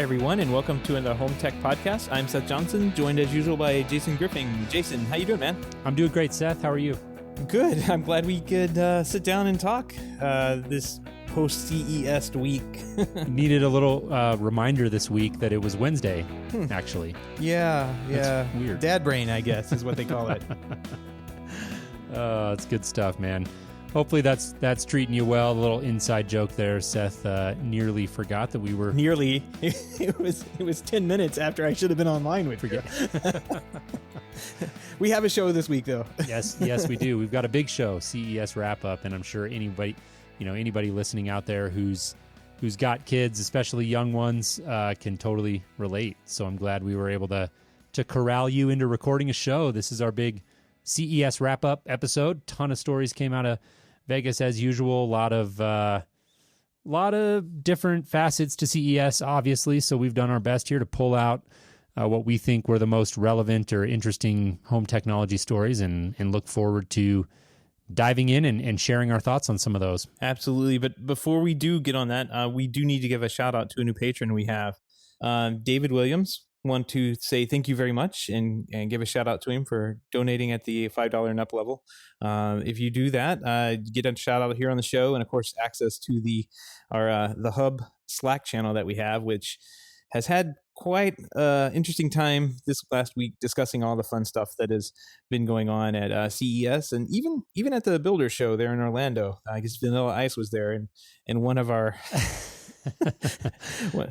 everyone, and welcome to the HomeTech podcast. I'm Seth Johnson, joined as usual by Jason Griffin. Jason, how you doing, man? I'm doing great, Seth. How are you? Good. I'm glad we could sit down and talk this post-CES week. Needed a little reminder this week that it was Wednesday, actually. Yeah. That's weird. Dad brain, I guess, is what they call it. It's good stuff, man. Hopefully that's treating you well. A little inside joke there. Seth nearly forgot that we were... Nearly. It was 10 minutes after I should have been online with you. We have a show this week, though. Yes, we do. We've got a big show, CES wrap-up, and I'm sure anybody listening out there who's got kids, especially young ones, can totally relate. So I'm glad we were able to corral you into recording a show. This is our big CES wrap-up episode. Ton of stories came out of Vegas as usual. A lot of different facets to CES, obviously. So we've done our best here to pull out what we think were the most relevant or interesting home technology stories, and look forward to diving in and sharing our thoughts on some of those. Absolutely. But before we do get on that, we do need to give a shout out to a new patron we have, David Williams. Want to say thank you very much and give a shout out to him for donating at the $5 and up level. If you do that, get a shout out here on the show, and of course access to the Hub Slack channel that we have, which has had quite interesting time this last week discussing all the fun stuff that has been going on at CES, and even at the Builder Show there in Orlando. I guess Vanilla Ice was there, and one of our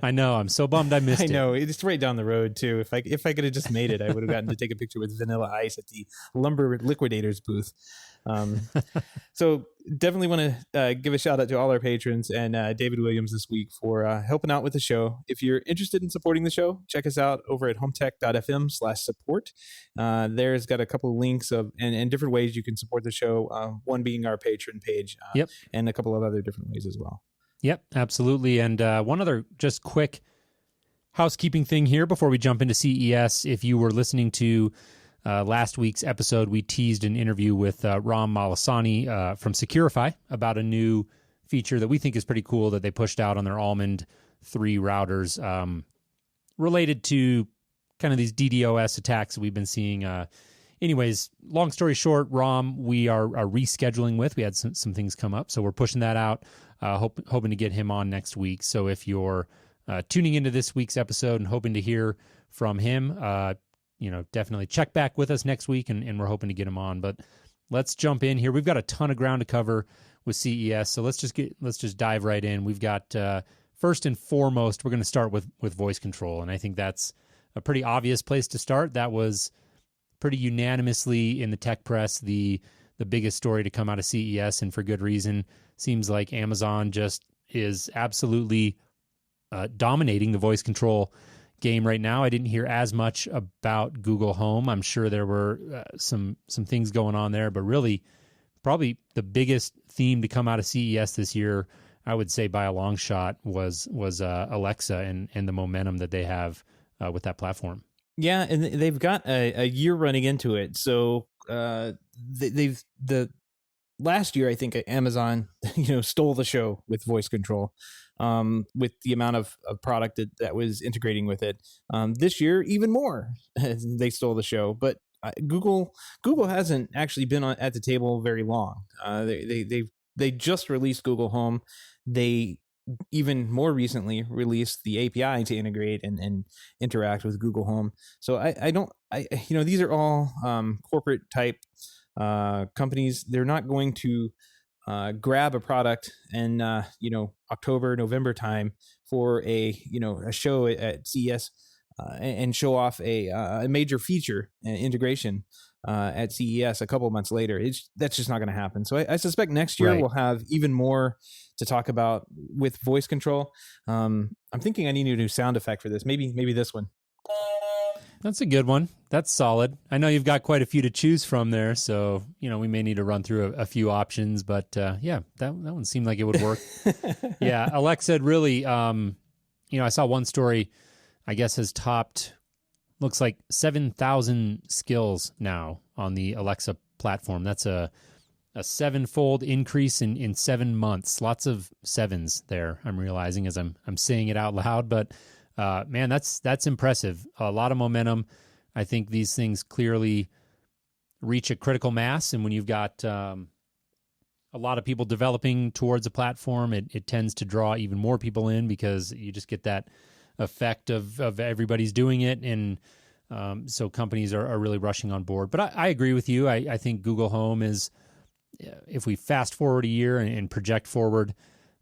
I know. I'm so bummed I missed it. I know. It's right down the road, too. If I could have just made it, I would have gotten to take a picture with Vanilla Ice at the Lumber Liquidators booth. So definitely want to give a shout out to all our patrons and David Williams this week for helping out with the show. If you're interested in supporting the show, check us out over at HomeTech.fm/support. There's got a couple of links and different ways you can support the show. One being our patron page, and a couple of other different ways as well. Yep, absolutely. And one other just quick housekeeping thing here before we jump into CES. If you were listening to last week's episode, we teased an interview with Ram Malasani from Securify about a new feature that we think is pretty cool that they pushed out on their Almond 3 routers related to kind of these DDoS attacks that we've been seeing. Anyways, long story short, Ram, we are rescheduling with. We had some things come up, so we're pushing that out. Hoping to get him on next week. So if you're tuning into this week's episode and hoping to hear from him, definitely check back with us next week, and we're hoping to get him on. But let's jump in here. We've got a ton of ground to cover with CES, so let's just dive right in. We've got first and foremost, we're going to start with voice control, and I think that's a pretty obvious place to start. That was pretty unanimously in the tech press the biggest story to come out of CES, and for good reason. Seems like Amazon just is absolutely dominating the voice control game right now. I didn't hear as much about Google Home. I'm sure there were some things going on there, but really probably the biggest theme to come out of CES this year, I would say by a long shot, was Alexa and the momentum that they have with that platform. Yeah, and they've got a year running into it. So last year, I think Amazon, stole the show with voice control, with the amount of product that was integrating with it. This year, even more, they stole the show. But Google hasn't actually been at the table very long. They just released Google Home. They even more recently released the API to integrate and interact with Google Home. So these are all corporate type companies. They're not going to grab a product in October, November time for a show at CES and show off a major feature integration at CES a couple of months later. That's just not going to happen. So I suspect next year we'll have even more to talk about with voice control. I'm thinking I need a new sound effect for this. Maybe this one. That's a good one. That's solid. I know you've got quite a few to choose from there, so we may need to run through a few options. But that one seemed like it would work. Yeah, Alexa really. I saw one story, I guess, has topped, looks like 7,000 skills now on the Alexa platform. That's a 7-fold increase in 7 months. Lots of sevens there, I'm realizing as I'm saying it out loud. But Man, that's impressive. A lot of momentum. I think these things clearly reach a critical mass, and when you've got a lot of people developing towards a platform, it tends to draw even more people in because you just get that effect of everybody's doing it, and so companies are really rushing on board. But I agree with you. I think Google Home is, if we fast forward a year and project forward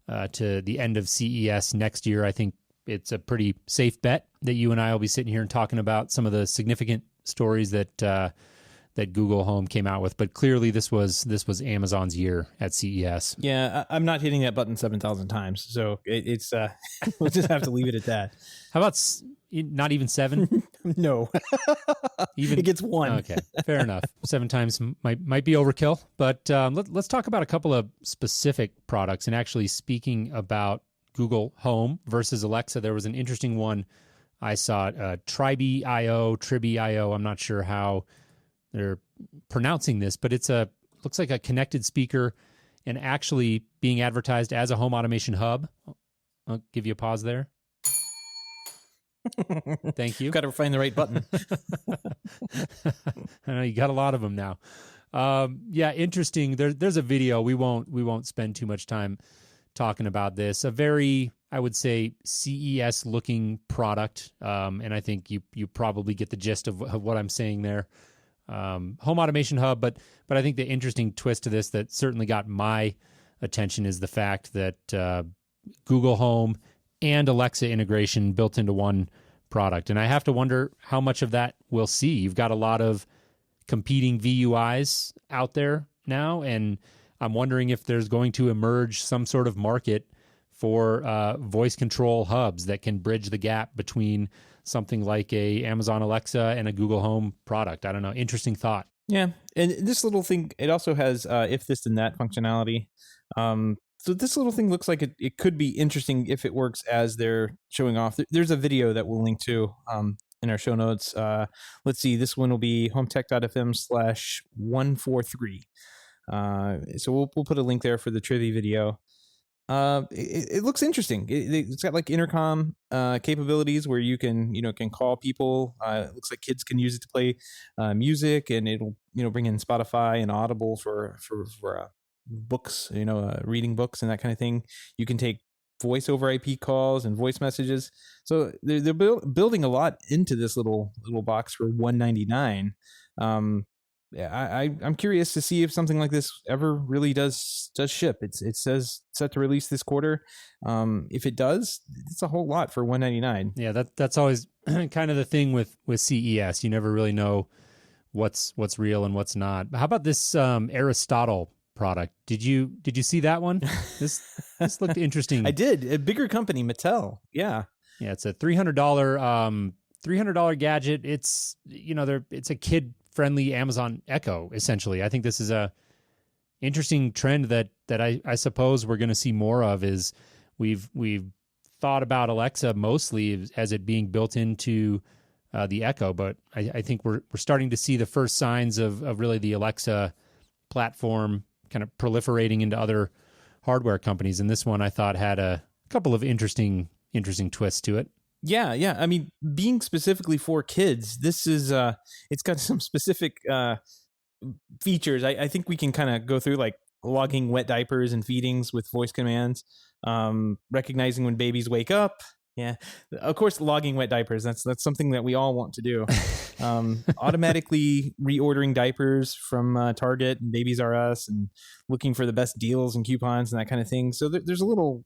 to the end of CES next year, I think it's a pretty safe bet that you and I will be sitting here and talking about some of the significant stories that Google Home came out with. But clearly, this was Amazon's year at CES. Yeah, I'm not hitting that button 7,000 times, so it's we'll just have to leave it at that. How about not even 7? No, even it gets 1. Okay, fair enough. 7 times might be overkill. But let's talk about a couple of specific products. And actually, speaking about Google Home versus Alexa, there was an interesting one I saw. Tribe.io. I'm not sure how they're pronouncing this, but looks like a connected speaker and actually being advertised as a home automation hub. I'll give you a pause there. Thank you. Got to find the right button. I know you got a lot of them now. Yeah, interesting. There's a video. We won't spend too much time talking about this. A very, I would say, CES looking product, and I think you probably get the gist of what I'm saying there. Home automation hub, but I think the interesting twist to this that certainly got my attention is the fact that Google Home and Alexa integration built into one product. And I have to wonder how much of that we'll see. You've got a lot of competing VUIs out there now, and I'm wondering if there's going to emerge some sort of market for voice control hubs that can bridge the gap between something like a Amazon Alexa and a Google Home product. I don't know. Interesting thought. Yeah. And this little thing, it also has if this then that functionality. So this little thing looks like it could be interesting if it works as they're showing off. There's a video that we'll link to in our show notes. Let's see. This one will be HomeTech.fm/143. So we'll put a link there for the trivia video. It looks interesting. It's got like intercom capabilities where you can call people. It looks like kids can use it to play music, and it'll bring in Spotify and Audible for books, reading books and that kind of thing. You can take voice over IP calls and voice messages. So they're building a lot into this little box for $199. Yeah, I'm curious to see if something like this ever really does ship. It says set to release this quarter. If it does, it's a whole lot for $199. Yeah, that's always kind of the thing with CES. You never really know what's real and what's not. How about this Aristotle product? Did you see that one? This looked interesting. I did. A bigger company, Mattel. Yeah, it's a $300 gadget. It's it's a kid friendly Amazon Echo, essentially. I think this is a interesting trend that I suppose we're going to see more of. Is we've thought about Alexa mostly as it being built into the Echo, but I think we're starting to see the first signs of really the Alexa platform kind of proliferating into other hardware companies. And this one I thought had a couple of interesting twists to it. Yeah. I mean, being specifically for kids, this is it's got some specific features. I think we can kind of go through like logging wet diapers and feedings with voice commands, recognizing when babies wake up. Yeah, of course, logging wet diapers. That's something that we all want to do. Automatically reordering diapers from Target and Babies R Us, and looking for the best deals and coupons and that kind of thing. So there's a little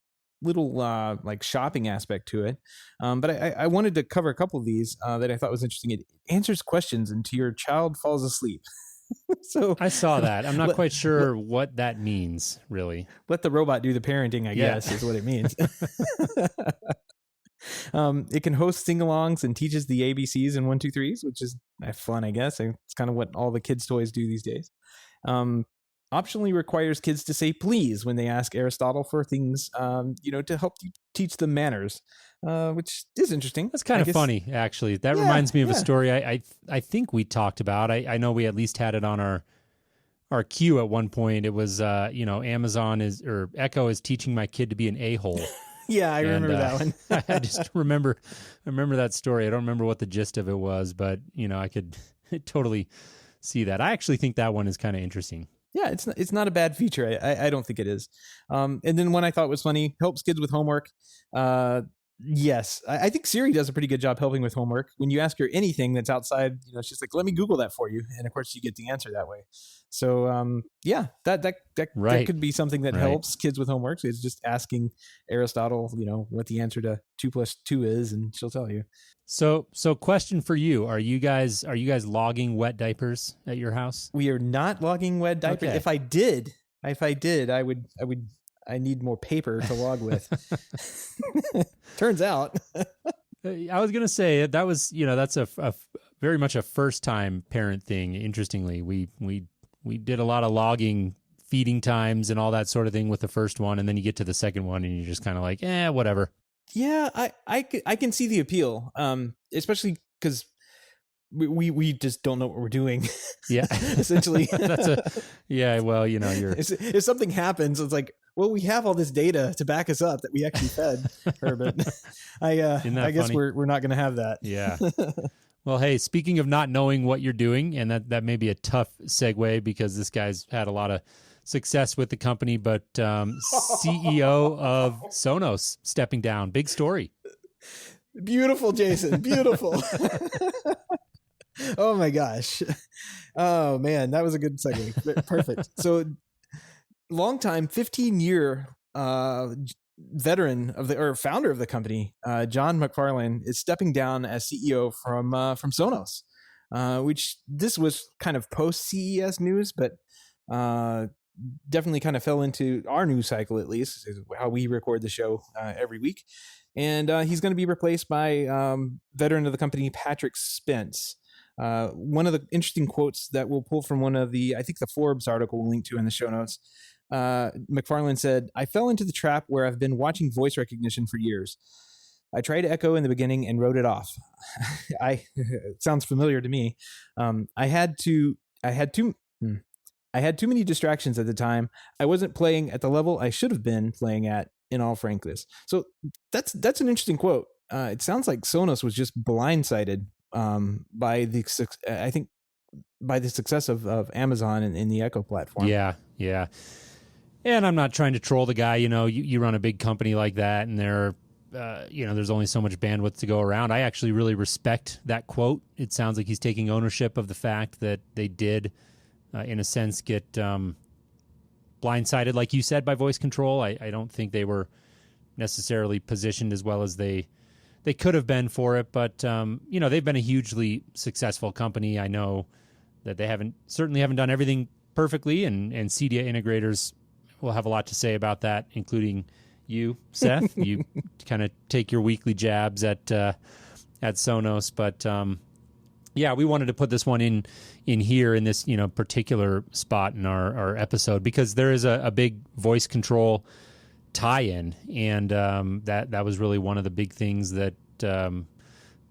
like shopping aspect to it. But I wanted to cover a couple of these that I thought was interesting. It answers questions until your child falls asleep. So I saw that. I'm not quite sure what that means, really. Let the robot do the parenting, I guess, is what it means. It can host sing-alongs and teaches the ABCs and 1, 2, 3s, which is fun, I guess. It's kind of what all the kids' toys do these days. Optionally requires kids to say please when they ask Aristotle for things, to help teach them manners, which is interesting. That's kind of funny, actually. That reminds me of a story I think we talked about. I know we at least had it on our queue at one point. It was, Amazon or Echo is teaching my kid to be an a-hole. Yeah, I remember that one. I just remember that story. I don't remember what the gist of it was, but I could totally see that. I actually think that one is kind of interesting. Yeah, it's not a bad feature. I don't think it is. And then one I thought was funny, helps kids with homework. Yes, I think Siri does a pretty good job helping with homework. When you ask her anything that's outside, she's like, "Let me Google that for you," and of course, you get the answer that way. So, yeah, that could be something that helps kids with homework. So it's just asking Aristotle, what the answer to 2 + 2 is, and she'll tell you. So question for you: Are you guys logging wet diapers at your house? We are not logging wet diapers. Okay. If I did, I need more paper to log with. Turns out. I was going to say that was, that's a very much a first time parent thing. Interestingly, we did a lot of logging feeding times and all that sort of thing with the first one. And then you get to the second one and you're just kind of like, whatever. Yeah, I can see the appeal. Especially because we just don't know what we're doing. Yeah. Essentially. Well, you're if something happens, it's like, well, we have all this data to back us up that we actually fed her, but I guess we're not going to have that. Yeah. Well, hey, speaking of not knowing what you're doing, and that may be a tough segue because this guy's had a lot of success with the company, but CEO of Sonos stepping down. Big story. Beautiful, Jason. Beautiful. Oh my gosh. Oh man, that was a good segue. Perfect. So longtime 15-year veteran or founder of the company, John McFarlane, is stepping down as CEO from Sonos, which this was kind of post CES news, but definitely kind of fell into our news cycle, at least how we record the show every week. And he's going to be replaced by veteran of the company, Patrick Spence. One of the interesting quotes that we'll pull from I think the Forbes article we'll link to in the show notes. McFarlane said, "I fell into the trap where I've been watching voice recognition for years. I tried Echo in the beginning and wrote it off. It sounds familiar to me. I had too many distractions at the time. I wasn't playing at the level I should have been playing at, in all frankness." So that's an interesting quote. It sounds like Sonos was just blindsided by the success of Amazon in the Echo platform. Yeah. And I'm not trying to troll the guy. You run a big company like that, and there's only so much bandwidth to go around. I actually really respect that quote. It sounds like he's taking ownership of the fact that they did, in a sense, get blindsided, like you said, by voice control. I don't think they were necessarily positioned as well as they could have been for it, but they've been a hugely successful company. I know that they certainly haven't done everything perfectly, and CDA integrators will have a lot to say about that, including you, Seth. You kind of take your weekly jabs at Sonos, but we wanted to put this one in here in this particular spot in our episode because there is a big voice control tie-in, and that was really one of the big things that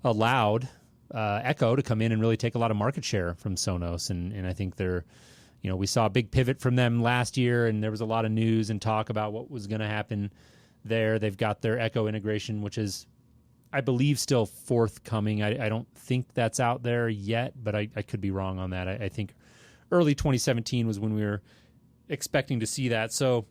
allowed Echo to come in and really take a lot of market share from Sonos, and I think we saw a big pivot from them last year, and there was a lot of news and talk about what was going to happen there. They've got their Echo integration, which is, I believe, still forthcoming. I don't think that's out there yet, but I could be wrong on that. I think early 2017 was when we were expecting to see that. So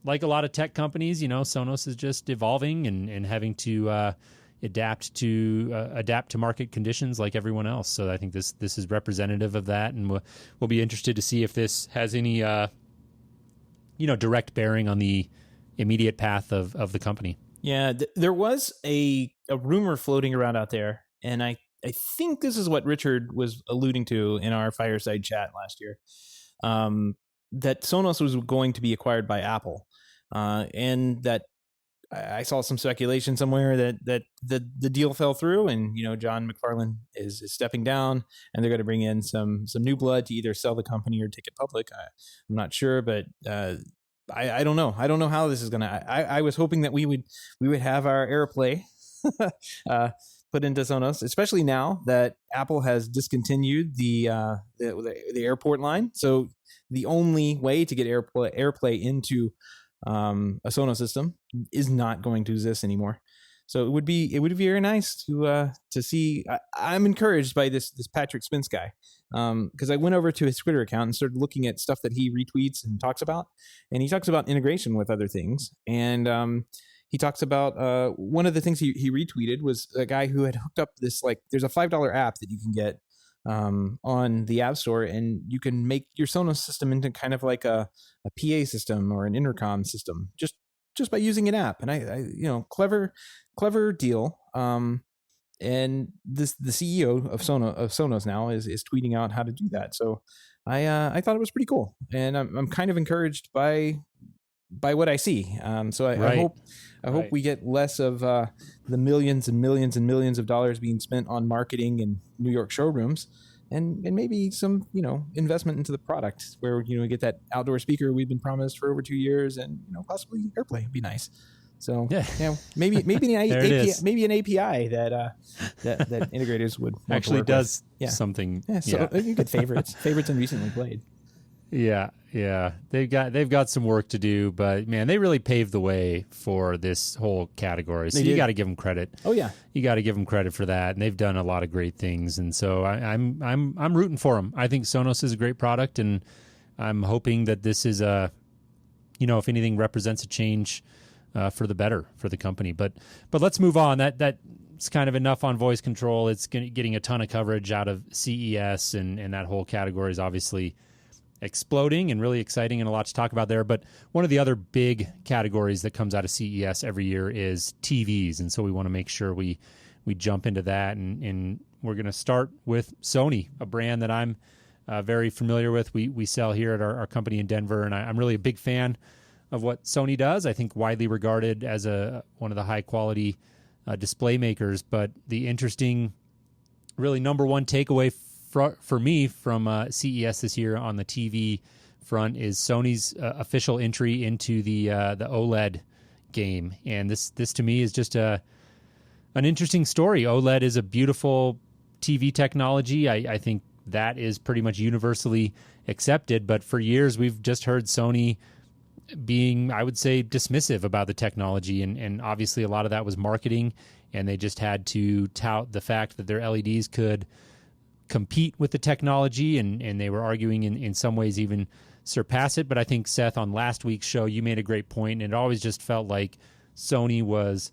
like a lot of tech companies, Sonos is just evolving and having to adapt to market conditions like everyone else. So I think this is representative of that, and we'll be interested to see if this has any direct bearing on the immediate path of the company. Yeah, there was a rumor floating around out there, and I think this is what Richard was alluding to in our fireside chat last year, that Sonos was going to be acquired by Apple, and that I saw some speculation somewhere that the deal fell through, and John McFarlane is stepping down, and they're going to bring in some new blood to either sell the company or take it public. I'm not sure, but I don't know. I don't know how this is gonna. I was hoping that we would have our AirPlay put into Sonos, especially now that Apple has discontinued the airport line. So the only way to get AirPlay into a Sonos system is not going to exist anymore. So it would be very nice to see. I'm encouraged by this Patrick Spence guy, because I went over to his Twitter account and started looking at stuff that he retweets and talks about, and he talks about integration with other things. And he talks about one of the things he retweeted was a guy who had hooked up this, like, there's a $5 app that you can get on the App Store, and you can make your Sonos system into kind of like a PA system or an intercom system just by using an app. And I clever deal. And the CEO of Sonos now is tweeting out how to do that. So I thought it was pretty cool, and I'm kind of encouraged by what I see. So I hope we get less of the millions and millions and millions of dollars being spent on marketing in New York showrooms, and maybe some, investment into the product where, we get that outdoor speaker we've been promised for over 2 years, and, possibly AirPlay would be nice. So maybe an API that integrators would actually does something. Yeah, so you get favorites and recently played. Yeah. They've got some work to do, but man, they really paved the way for this whole category. So you got to give them credit. Oh yeah, you got to give them credit for that, and they've done a lot of great things. And so I'm rooting for them. I think Sonos is a great product, and I'm hoping that this is if anything, represents a change for the better for the company. But let's move on. That's kind of enough on voice control. It's getting a ton of coverage out of CES, and that whole category is obviously exploding and really exciting, and a lot to talk about there. But one of the other big categories that comes out of CES every year is TVs, and so we want to make sure we jump into that, and we're going to start with Sony, a brand that I'm very familiar with. We sell here at our company in Denver, and I'm really a big fan of what Sony does. I think widely regarded as one of the high quality display makers. But the interesting, really number one takeaway for me from CES this year on the TV front is Sony's official entry into the OLED game, and this to me is just an interesting story. OLED is a beautiful TV technology. I think that is pretty much universally accepted, but for years we've just heard Sony being, I would say, dismissive about the technology, and obviously a lot of that was marketing, and they just had to tout the fact that their LEDs could compete with the technology, and they were arguing in some ways even surpass it. But I think, Seth, on last week's show, you made a great point, and it always just felt like Sony was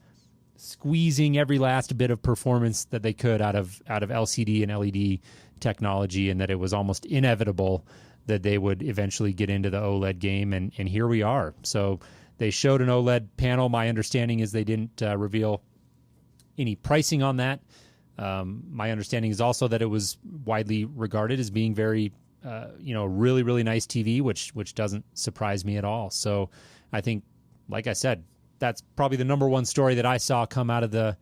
squeezing every last bit of performance that they could out of LCD and LED technology, and that it was almost inevitable that they would eventually get into the OLED game, and here we are. So they showed an OLED panel. My understanding is they didn't reveal any pricing on that. My understanding is also that it was widely regarded as being very, really, really nice TV, which doesn't surprise me at all. So I think, like I said, that's probably the number one story that I saw come out of the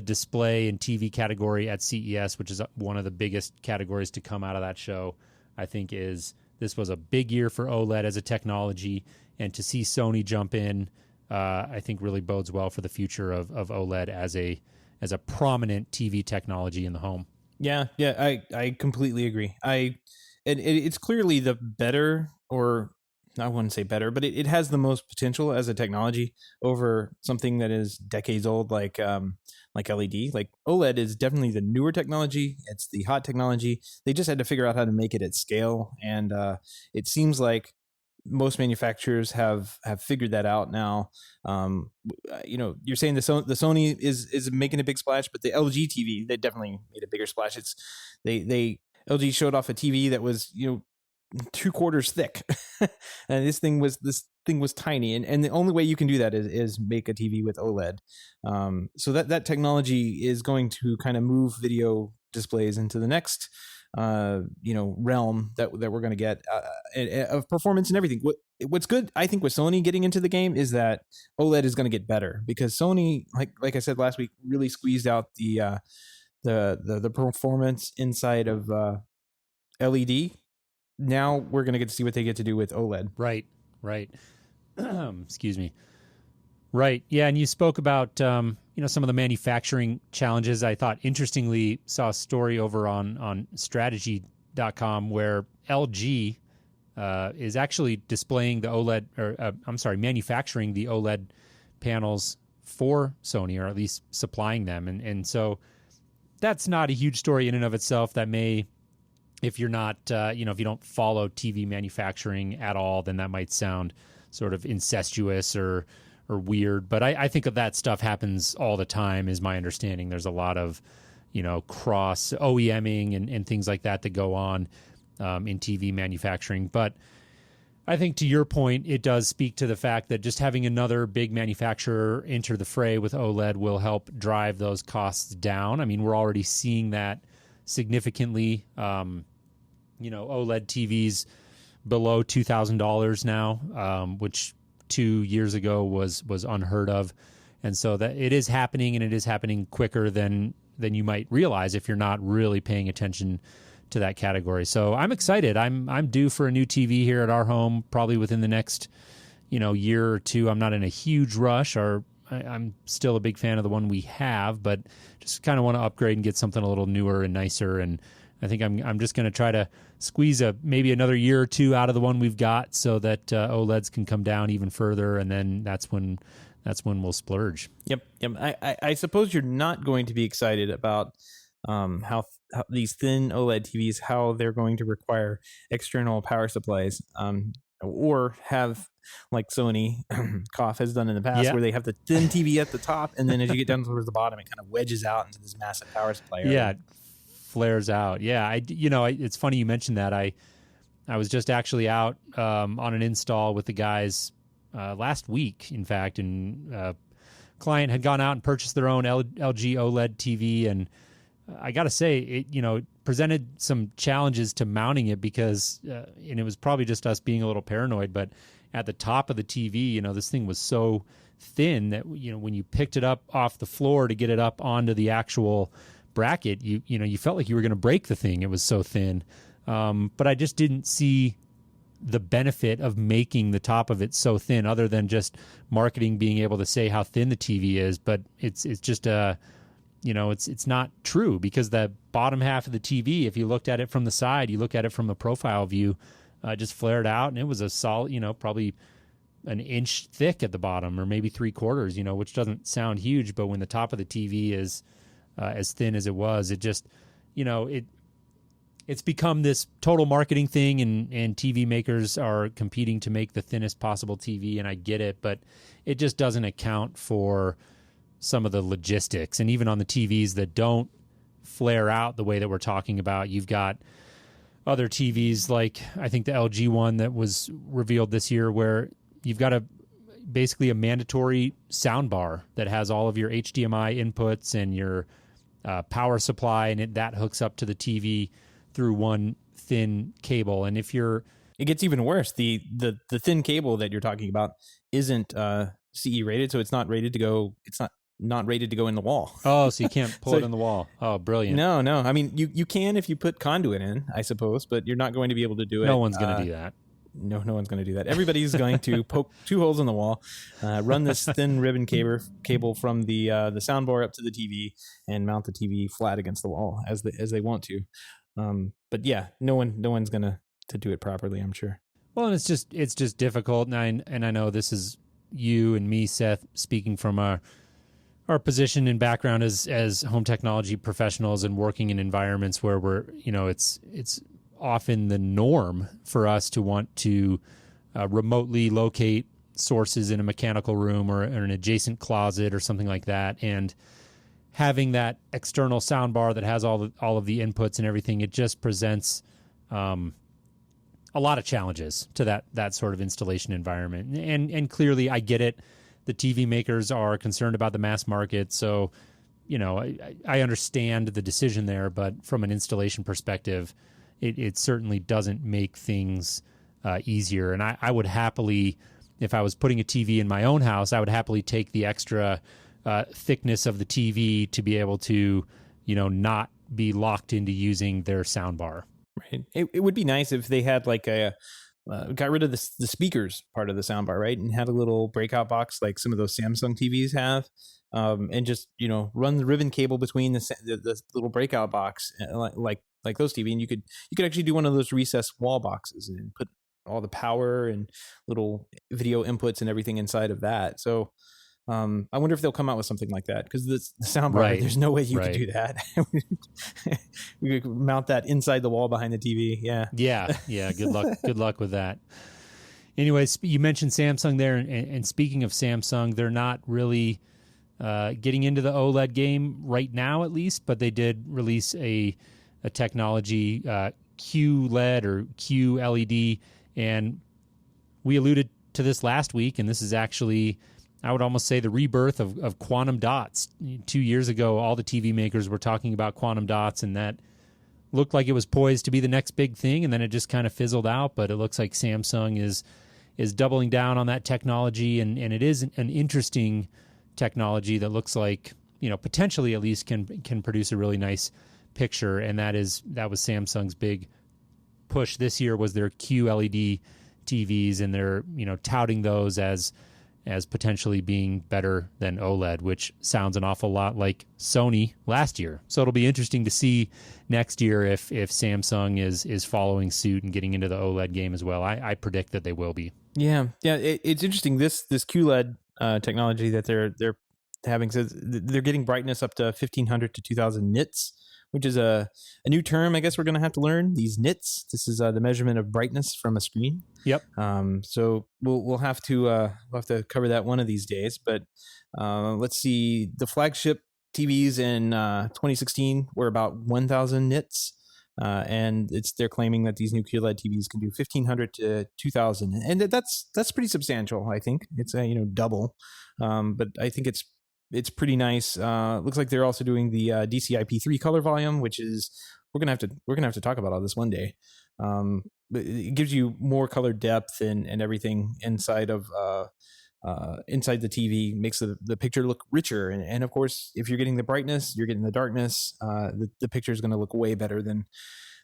display and TV category at CES, which is one of the biggest categories to come out of that show. I think this was a big year for OLED as a technology, and to see Sony jump in, I think really bodes well for the future of OLED as a prominent TV technology in the home. Yeah, I completely agree. It's clearly the better, or I wouldn't say better, but it has the most potential as a technology over something that is decades old, like LED. Like OLED is definitely the newer technology. It's the hot technology. They just had to figure out how to make it at scale, and it seems like most manufacturers have figured that out now. You're saying the Sony is making a big splash, but the LG TV, they definitely made a bigger splash. LG showed off a TV that was 3/4 thick, and this thing was tiny, and the only way you can do that is make a TV with OLED. So that technology is going to kind of move video displays into the next realm that we're going to get of performance and everything. What's good, I think, with Sony getting into the game is that OLED is going to get better, because Sony, like I said last week, really squeezed out the performance inside of LED. Now we're going to get to see what they get to do with OLED. Right. Excuse me. Right. Yeah. And you spoke about, some of the manufacturing challenges. I thought, interestingly, saw a story over on strategy.com where LG is actually displaying the OLED, or manufacturing the OLED panels for Sony, or at least supplying them. And so that's not a huge story in and of itself. That may, if you're not, if you don't follow TV manufacturing at all, then that might sound sort of incestuous or weird. But I think that stuff happens all the time, is my understanding. There's a lot of, cross OEMing and things like that go on in TV manufacturing. But I think, to your point, it does speak to the fact that just having another big manufacturer enter the fray with OLED will help drive those costs down. I mean, we're already seeing that significantly. OLED TVs below $2,000 now, which 2 years ago was unheard of. And so that it is happening, and it is happening quicker than you might realize if you're not really paying attention to that category. So I'm excited. I'm due for a new TV here at our home, probably within the next, year or two. I'm not in a huge rush, or I'm still a big fan of the one we have, but just kind of want to upgrade and get something a little newer and nicer. And I think I'm just going to try to squeeze maybe another year or two out of the one we've got, so that OLEDs can come down even further, and then that's when we'll splurge. Yep. I suppose you're not going to be excited about how these thin OLED TVs, how they're going to require external power supplies, or have, like Sony cough has done in the past, where they have the thin TV at the top, and then as you get down towards the bottom, it kind of wedges out into this massive power supply area. Yeah, it flares out. Yeah, it's funny you mentioned that. I was just actually out on an install with the guys last week, in fact, and client had gone out and purchased their own LG OLED TV, and I got to say, it presented some challenges to mounting it, because, and it was probably just us being a little paranoid, but at the top of the TV, this thing was so thin that, when you picked it up off the floor to get it up onto the actual bracket, you felt like you were going to break the thing. It was so thin. But I just didn't see the benefit of making the top of it so thin, other than just marketing being able to say how thin the TV is. But it's just it's not true, because the bottom half of the TV, if you looked at it from the side, you look at it from the profile view, just flared out, and it was a solid, probably an inch thick at the bottom, or maybe 3/4, which doesn't sound huge, but when the top of the TV is as thin as it was, it just, it's become this total marketing thing, and TV makers are competing to make the thinnest possible TV, and I get it, but it just doesn't account for some of the logistics. And even on the TVs that don't flare out the way that we're talking about, you've got other TVs, like I think the LG one that was revealed this year, where you've got basically a mandatory sound bar that has all of your HDMI inputs and your power supply, and that hooks up to the TV through one thin cable. And if it gets even worse. The thin cable that you're talking about isn't CE rated, so it's not rated to go. It's not rated to go in the wall. Oh, so you can't pull it in the wall. Oh, brilliant. No. I mean, you can if you put conduit in, I suppose, but you're not going to be able to do it. No one's going to do that. No one's going to do that. Everybody's going to poke 2 holes in the wall, run this thin ribbon cable from the soundbar up to the TV, and mount the TV flat against the wall as they want to. But yeah, no one's going to do it properly, I'm sure. Well, and it's just difficult, and I know this is you and me, Seth, speaking from our position and background as home technology professionals and working in environments where we're, it's often the norm for us to want to remotely locate sources in a mechanical room or an adjacent closet or something like that. And having that external sound bar that has all of the inputs and everything, it just presents a lot of challenges to that sort of installation environment. And clearly, I get it. The TV makers are concerned about the mass market, so I understand the decision there. But from an installation perspective, it certainly doesn't make things easier. And I would happily, if I was putting a TV in my own house, I would happily take the extra thickness of the TV to be able to, not be locked into using their soundbar. Right. It would be nice if they had like got rid of the speakers part of the soundbar, right, and had a little breakout box like some of those Samsung TVs have, and just run the ribbon cable between the little breakout box like those TV, and you could actually do one of those recessed wall boxes and put all the power and little video inputs and everything inside of that. So I wonder if they'll come out with something like that, because the soundbar, Right. there's no way you Right. could do that. You could mount that inside the wall behind the TV. Yeah. Yeah. Good luck. Good luck with that. Anyways, you mentioned Samsung there, and speaking of Samsung, they're not really getting into the OLED game right now, at least, but they did release a technology, QLED or QLED, and we alluded to this last week, and this is actually, I would almost say, the rebirth of quantum dots. 2 years ago, all the TV makers were talking about quantum dots, and that looked like it was poised to be the next big thing, and then it just kind of fizzled out. But it looks like Samsung is doubling down on that technology, and it is an interesting technology that looks like, potentially at least can produce a really nice picture. And that was Samsung's big push this year, was their QLED TVs, and they're touting those as potentially being better than OLED, which sounds an awful lot like Sony last year. So it'll be interesting to see next year if Samsung is following suit and getting into the OLED game as well. I predict that they will be. Yeah. It's interesting. This QLED technology that they're having, says they're getting brightness up to 1500 to 2000 nits, which is a new term I guess we're going to have to learn. These nits. This is the measurement of brightness from a screen. Yep. So we'll have to cover that one of these days. But let's see. The flagship TVs in 2016 were about 1000 nits. And they're claiming that these new QLED TVs can do 1500 to 2000, and that's pretty substantial. I think it's double, but I think it's pretty nice. Looks like they're also doing the DCI-P3 color volume, which is we're gonna have to talk about all this one day. But it gives you more color depth and everything inside of inside the TV, makes the picture look richer. And of course, if you're getting the brightness, you're getting the darkness, the picture is going to look way better than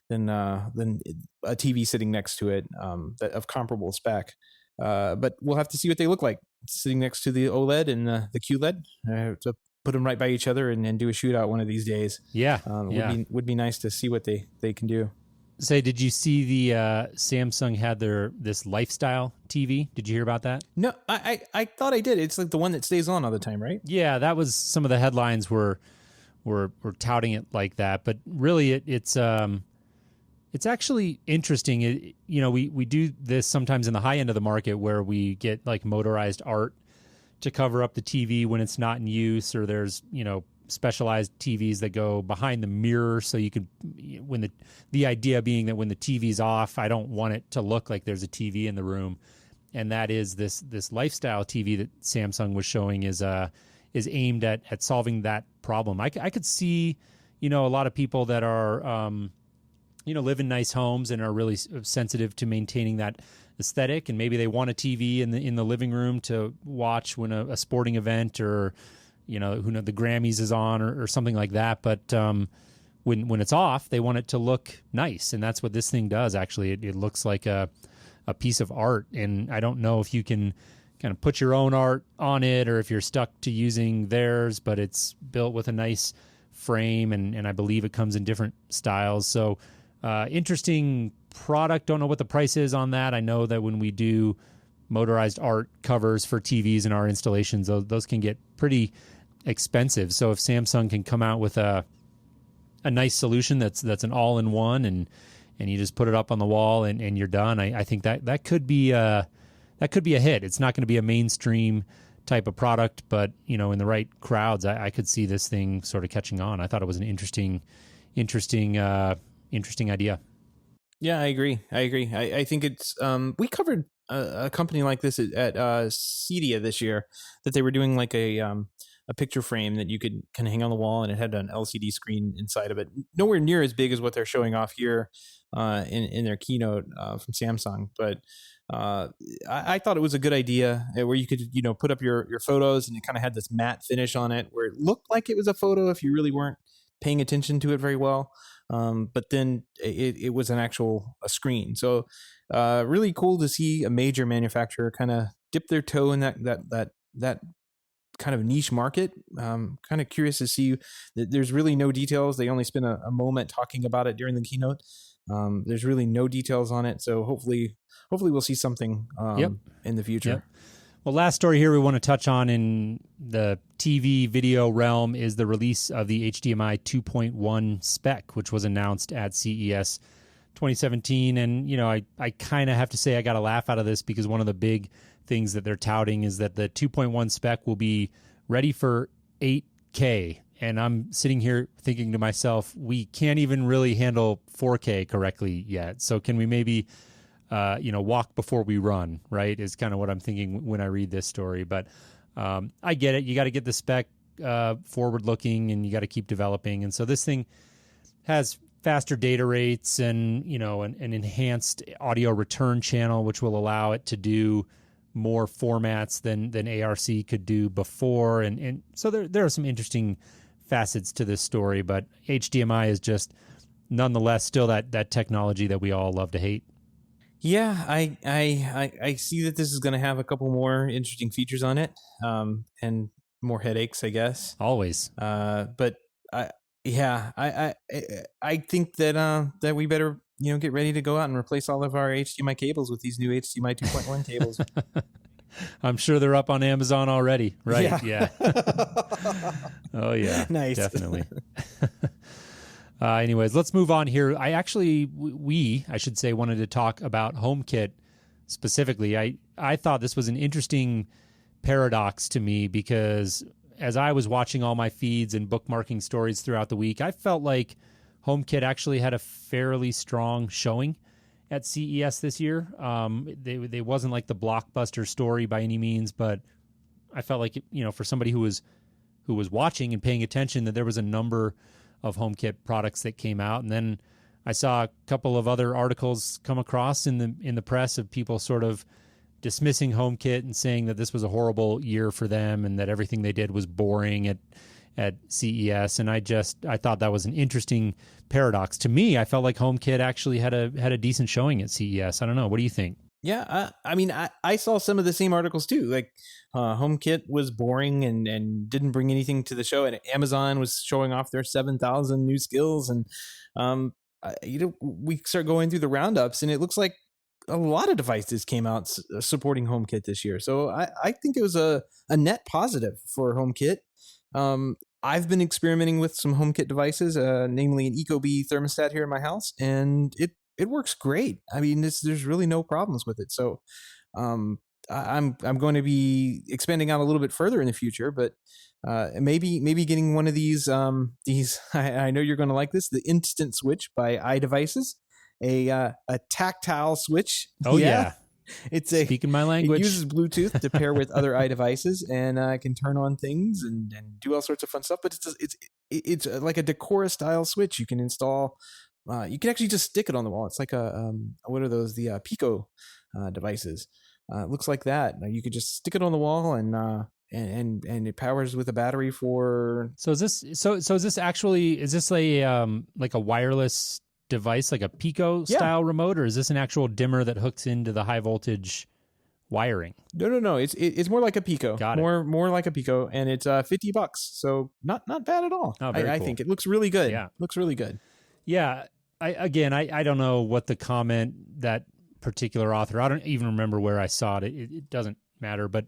a TV sitting next to it of comparable spec. But we'll have to see what they look like sitting next to the OLED and the QLED. To put them right by each other and do a shootout one of these days. Yeah, would be nice to see what they can do. Say, did you see the Samsung had this lifestyle TV? Did you hear about that? No, I thought I did. It's like the one that stays on all the time, right? Yeah, that was some of the headlines were touting it like that, but really it's actually interesting. We do this sometimes in the high end of the market, where we get like motorized art to cover up the TV when it's not in use, or there's specialized TVs that go behind the mirror, so you could, when the idea being that when the TV's off, I don't want it to look like there's a TV in the room. And that is this lifestyle TV that Samsung was showing is aimed at solving that problem. I could see a lot of people that are live in nice homes and are really sensitive to maintaining that aesthetic, and maybe they want a TV in the living room to watch when a sporting event, or the Grammys is on, or something like that. But when it's off, they want it to look nice, and that's what this thing does. Actually, it looks like a piece of art, and I don't know if you can kind of put your own art on it, or if you're stuck to using theirs, but it's built with a nice frame, and I believe it comes in different styles. So interesting product. Don't know what the price is on that. I know that when we do motorized art covers for TVs in our installations, those can get pretty expensive. So if Samsung can come out with a nice solution that's an all-in-one, and you just put it up on the wall and you're done, I think that could be a hit. It's not going to be a mainstream type of product, but in the right crowds, I could see this thing sort of catching on. I thought it was an interesting idea. Yeah, I agree. I think it's we covered a company like this at CEDIA this year, that they were doing like a picture frame that you could kind of hang on the wall, and it had an LCD screen inside of it. Nowhere near as big as what they're showing off here in their keynote from Samsung, but I thought it was a good idea, where you could put up your photos, and it kind of had this matte finish on it where it looked like it was a photo if you really weren't paying attention to it very well. But then it was a screen. So really cool to see a major manufacturer kind of dip their toe in that kind of niche market. Kind of curious to see that there's really no details. They only spent a moment talking about it during the keynote. There's really no details on it, so hopefully we'll see something in the future. Yep. Well, last story here we want to touch on in the TV video realm is the release of the HDMI 2.1 spec, which was announced at CES 2017. And, I kind of have to say I got a laugh out of this because one of the big things that they're touting is that the 2.1 spec will be ready for 8K. And I'm sitting here thinking to myself, we can't even really handle 4K correctly yet. So can we maybe walk before we run, right, is kind of what I'm thinking when I read this story. But I get it. You got to get the spec forward-looking, and you got to keep developing. And so this thing has faster data rates and, an enhanced audio return channel, which will allow it to do more formats than ARC could do before. And so there are some interesting facets to this story, but HDMI is just nonetheless still that technology that we all love to hate. Yeah, I see that this is going to have a couple more interesting features on it, and more headaches, I guess. Always. But I think that we better get ready to go out and replace all of our HDMI cables with these new HDMI 2.1 cables. I'm sure they're up on Amazon already, right? Yeah. Oh yeah, nice, definitely. Anyways, let's move on here. I should say, wanted to talk about HomeKit specifically. I thought this was an interesting paradox to me because as I was watching all my feeds and bookmarking stories throughout the week, I felt like HomeKit actually had a fairly strong showing at CES this year. They wasn't like the blockbuster story by any means, but I felt like, for somebody who was watching and paying attention, that there was a number of HomeKit products that came out. And then I saw a couple of other articles come across in the press of people sort of dismissing HomeKit and saying that this was a horrible year for them and that everything they did was boring at CES. And I thought that was an interesting paradox. To me, I felt like HomeKit actually had a decent showing at CES. I don't know. What do you think? Yeah, I saw some of the same articles too. Like HomeKit was boring and didn't bring anything to the show, and Amazon was showing off their 7,000 new skills. And we start going through the roundups, and it looks like a lot of devices came out supporting HomeKit this year. So I think it was a net positive for HomeKit. I've been experimenting with some HomeKit devices, namely an Ecobee thermostat here in my house, and it works great. I mean, there's really no problems with it. So I'm going to be expanding out a little bit further in the future, but maybe getting one of these I know you're going to like this, the Instant Switch by iDevices, a tactile switch. Oh yeah. It's speaking my language. It uses Bluetooth to pair with other iDevices, and can turn on things and do all sorts of fun stuff. But it's like a Decora style switch. You can install. You can actually just stick it on the wall. It's like what are those? The Pico devices. It looks like that. You could just stick it on the wall, and it powers with a battery for. So is this actually like a wireless device, like a Pico style remote, or is this an actual dimmer that hooks into the high voltage wiring? No. It's more like a Pico. Got it. More like a Pico, and it's $50. So not bad at all. Oh, very cool. I think it looks really good. Yeah, looks really good. Yeah. I don't know what the comment that particular author. I don't even remember where I saw it. It doesn't matter, but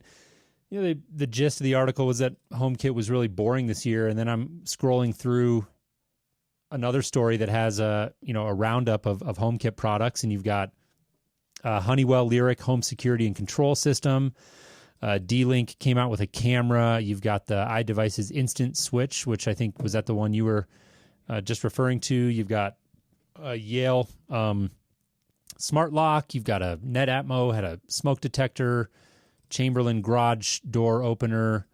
the gist of the article was that HomeKit was really boring this year, and then I'm scrolling through another story that has a roundup of HomeKit products, and you've got Honeywell Lyric home security and control system. D-Link came out with a camera. You've got the iDevices Instant Switch, which I think was that the one you were just referring to. You've got Yale Smart Lock. You've got a NetAtmo, had a smoke detector, Chamberlain garage door opener,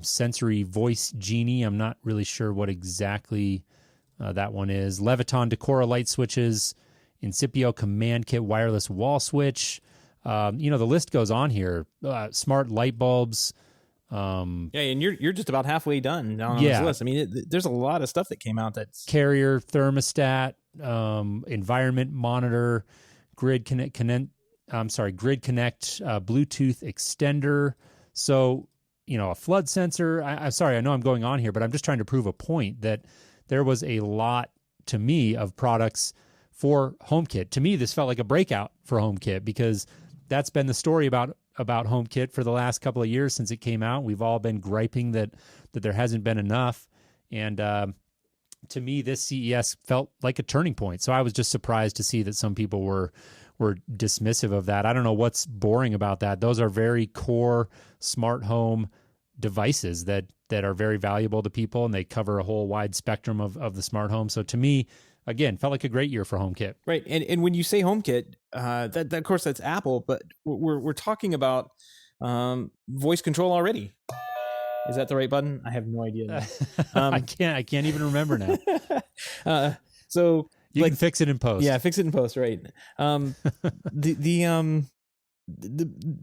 Sensory Voice Genie. I'm not really sure what exactly that one is. Leviton Decora light switches, Incipio Command Kit wireless wall switch. The list goes on here. Smart light bulbs. And you're just about halfway done on this list. I mean, there's a lot of stuff that came out that's carrier thermostat, environment monitor, Grid Connect, Bluetooth extender. So, a flood sensor. I'm sorry, I know I'm going on here, but I'm just trying to prove a point that there was a lot to me of products for HomeKit. To me, this felt like a breakout for HomeKit because that's been the story about HomeKit for the last couple of years since it came out. We've all been griping that there hasn't been enough. And to me, this CES felt like a turning point. So I was just surprised to see that some people were dismissive of that. I don't know what's boring about that. Those are very core smart home devices that are very valuable to people, and they cover a whole wide spectrum of the smart home. So to me, again, felt like a great year for HomeKit. Right. And when you say HomeKit, that of course that's Apple, but we're talking about voice control already. Is that the right button? I have no idea. I can't even remember now. So you can fix it in post. Yeah, fix it in post. Right. The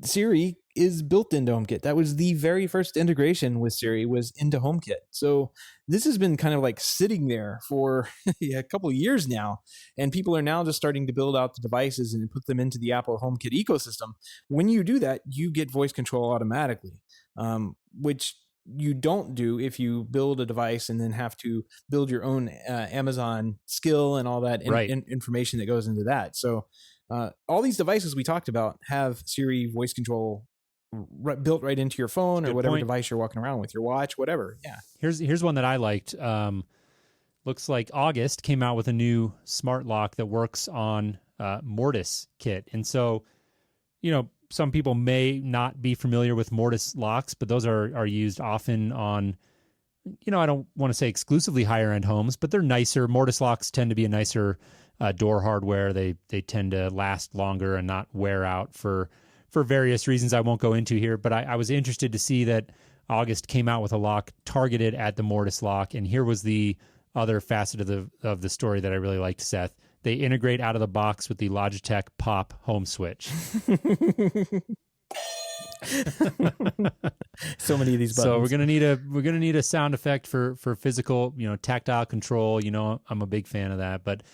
Siri is built into HomeKit. That was the very first integration with Siri, was into HomeKit. So this has been kind of like sitting there for a couple of years now, and people are now just starting to build out the devices and put them into the Apple HomeKit ecosystem. When you do that, you get voice control automatically, which you don't do if you build a device and then have to build your own Amazon skill and all that information that goes into that. So all these devices we talked about have Siri voice control built right into your phone or whatever device you're walking around with, your watch, whatever. Yeah. Here's one that I liked. Looks like August came out with a new smart lock that works on Mortis kit. And so, some people may not be familiar with Mortis locks, but those are used often on, I don't want to say exclusively higher end homes, but they're nicer. Mortis locks tend to be a nicer door hardware. They tend to last longer and not wear out for various reasons I won't go into here. But I was interested to see that August came out with a lock targeted at the Mortis lock. And here was the other facet of the story that I really liked, Seth. They integrate out of the box with the Logitech Pop home switch. So many of these buttons. So we're gonna need a sound effect for physical, tactile control. I'm a big fan of that. But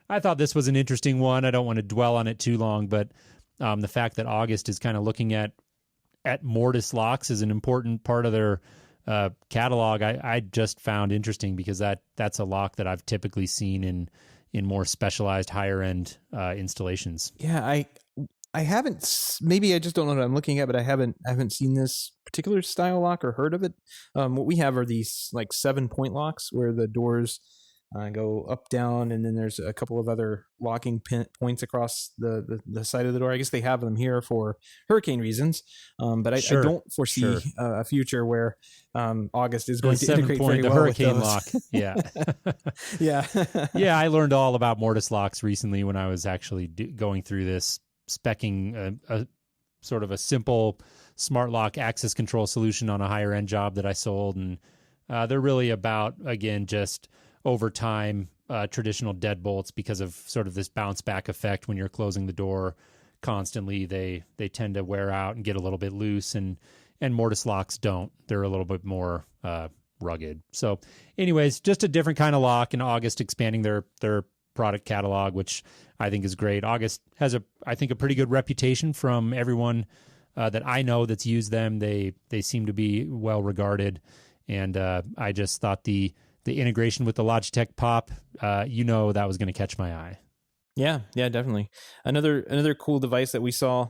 I thought this was an interesting one. I don't want to dwell on it too long, but the fact that August is kind of looking at Mortis locks is an important part of their catalog. I just found interesting because that's a lock that I've typically seen in more specialized higher end installations. Yeah, I haven't. Maybe I just don't know what I'm looking at, but I haven't seen this particular style lock or heard of it. What we have are these like 7-point locks where the doors go up, down, and then there's a couple of other locking points across the side of the door. I guess they have them here for hurricane reasons, but I don't foresee a future where August is going to integrate very well with hurricane those. lock. Yeah, yeah, yeah. I learned all about Mortis locks recently when I was actually going through this, speccing a sort of a simple smart lock access control solution on a higher end job that I sold, and they're really about, again, just over time, traditional deadbolts, because of sort of this bounce back effect when you're closing the door constantly. They tend to wear out and get a little bit loose, and Mortis locks don't. They're a little bit more rugged. So anyways, just a different kind of lock, and August expanding their product catalog, which I think is great. August has I think a pretty good reputation from everyone that I know that's used them. They seem to be well regarded, and I just thought the integration with the Logitech Pop, that was going to catch my eye. Yeah, definitely. Another cool device that we saw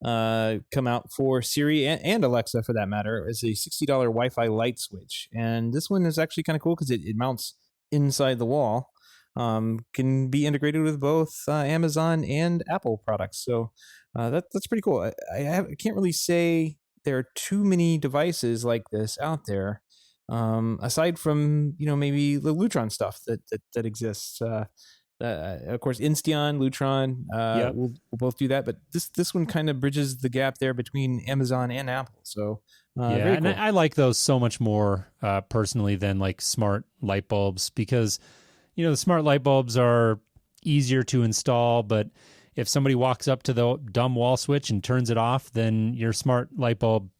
come out for Siri and Alexa, for that matter, is a $60 Wi-Fi light switch. And this one is actually kind of cool because it mounts inside the wall. Can be integrated with both Amazon and Apple products. So that's pretty cool. I can't really say there are too many devices like this out there. Aside from, maybe the Lutron stuff that exists. Of course, Insteon, Lutron, we'll both do that. But this one kind of bridges the gap there between Amazon and Apple. So very cool. And I like those so much more personally than like smart light bulbs, because the smart light bulbs are easier to install, but if somebody walks up to the dumb wall switch and turns it off, then your smart light bulb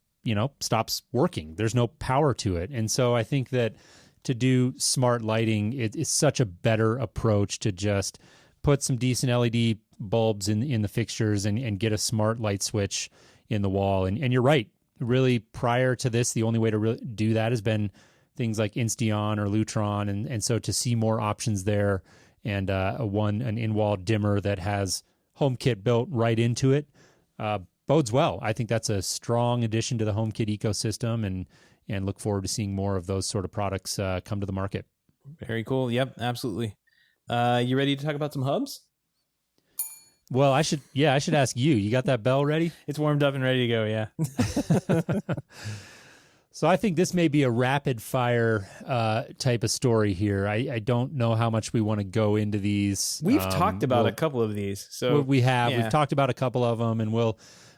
stops working. There's no power to it. And so I think that to do smart lighting, it's such a better approach to just put some decent LED bulbs in the fixtures and get a smart light switch in the wall. And you're right. Really, prior to this, the only way to really do that has been things like Insteon or Lutron. And so to see more options there and an in-wall dimmer that has HomeKit built right into it, bodes well. I think that's a strong addition to the HomeKit ecosystem, and look forward to seeing more of those sort of products come to the market. Very cool. Yep, absolutely. You ready to talk about some hubs? Well, I should ask you. You got that bell ready? It's warmed up and ready to go, yeah. So I think this may be a rapid fire type of story here. I don't know how much we want to go into these. We've talked about a couple of these. So we have. Yeah. We've talked about a couple of them, and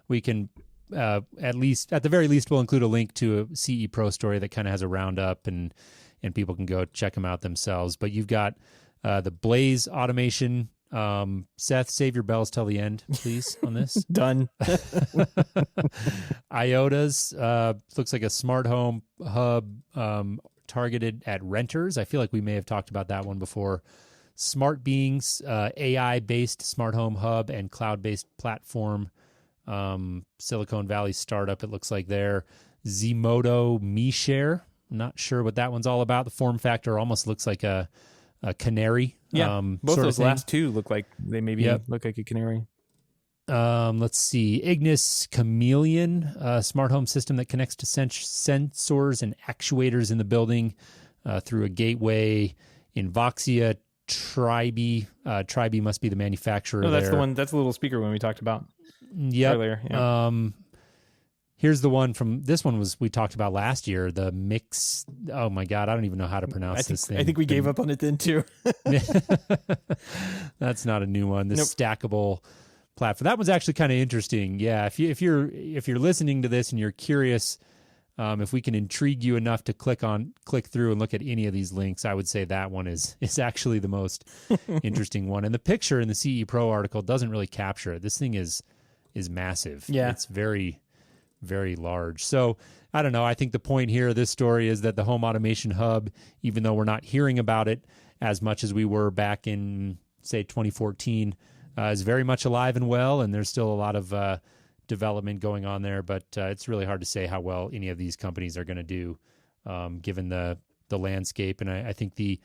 we can at the very least we'll include a link to a CE Pro story that kind of has a roundup, and people can go check them out themselves. But you've got the Blaze automation. Seth, save your bells till the end, please, on this. Done. IOTA's looks like a smart home hub targeted at renters. I feel like we may have talked about that one before. Smart Beings, AI-based smart home hub and cloud-based platform. Silicon Valley startup, it looks like there. Zmodo MeShare. I'm not sure what that one's all about. The form factor almost looks like a canary. Yeah, both those last two look like they maybe look like a canary. Let's see. Ignis Chameleon, a smart home system that connects to sensors and actuators in the building through a gateway. Invoxia Tribe. Tribe must be the manufacturer. No, that's there. the one. That's the little speaker one we talked about earlier. Yeah. Here's the one from this one we talked about last year. The Mix. Oh my God, I don't even know how to pronounce this thing. I think we gave up on it then too. That's not a new one. The stackable platform. That one's actually kind of interesting. Yeah, if you're listening to this and you're curious, if we can intrigue you enough to click through and look at any of these links, I would say that one is actually the most interesting one. And the picture in the CE Pro article doesn't really capture it. This thing is massive. Yeah, it's very, very large. So I don't know. I think the point here of this story is that the home automation hub, even though we're not hearing about it as much as we were back in, say, 2014, is very much alive and well, and there's still a lot of development going on there, but it's really hard to say how well any of these companies are going to do given the landscape. And I think the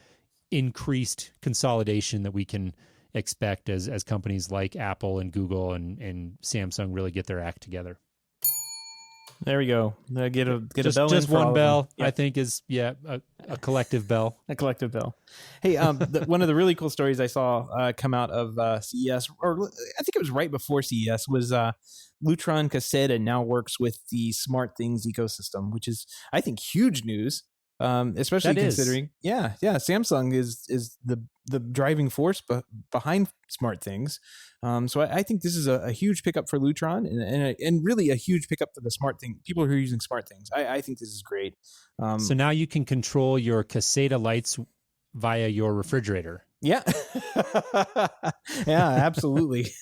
increased consolidation that we can expect as companies like Apple and Google and Samsung really get their act together. There we go. Get a bell. Just one bell, yep. I think, is a collective bell. A collective bell. Hey, one of the really cool stories I saw come out of CES, or I think it was right before CES, was Lutron Caseta now works with the SmartThings ecosystem, which is, I think, huge news. Especially considering, Samsung is the driving force behind SmartThings. So I think this is a huge pickup for Lutron and really a huge pickup for the people who are using SmartThings. I think this is great. So now you can control your Caseta lights via your refrigerator. Yeah. Yeah, absolutely.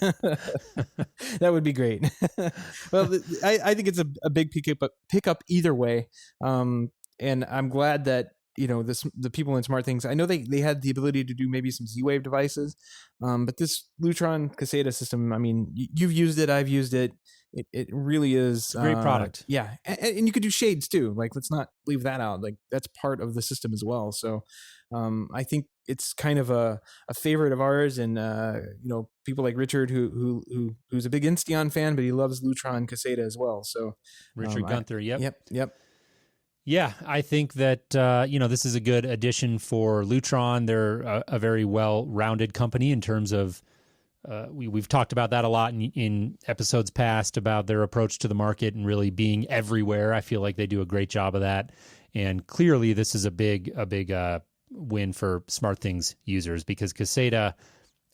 That would be great. Well, I think it's a big pickup either way. And I'm glad that, the people in SmartThings, I know they had the ability to do maybe some Z-Wave devices, but this Lutron Caseta system, I mean, you've used it, I've used it. It really is it's a great product. Yeah. And you could do shades too. Like, let's not leave that out. Like, that's part of the system as well. So I think it's kind of a favorite of ours. And, people like Richard, who's a big Insteon fan, but he loves Lutron Caseta as well. So Richard Gunther. Yep. Yeah, I think that, this is a good addition for Lutron. They're a very well-rounded company in terms of, we've talked about that a lot in episodes past about their approach to the market and really being everywhere. I feel like they do a great job of that. And clearly this is a big win for SmartThings users because Caseta,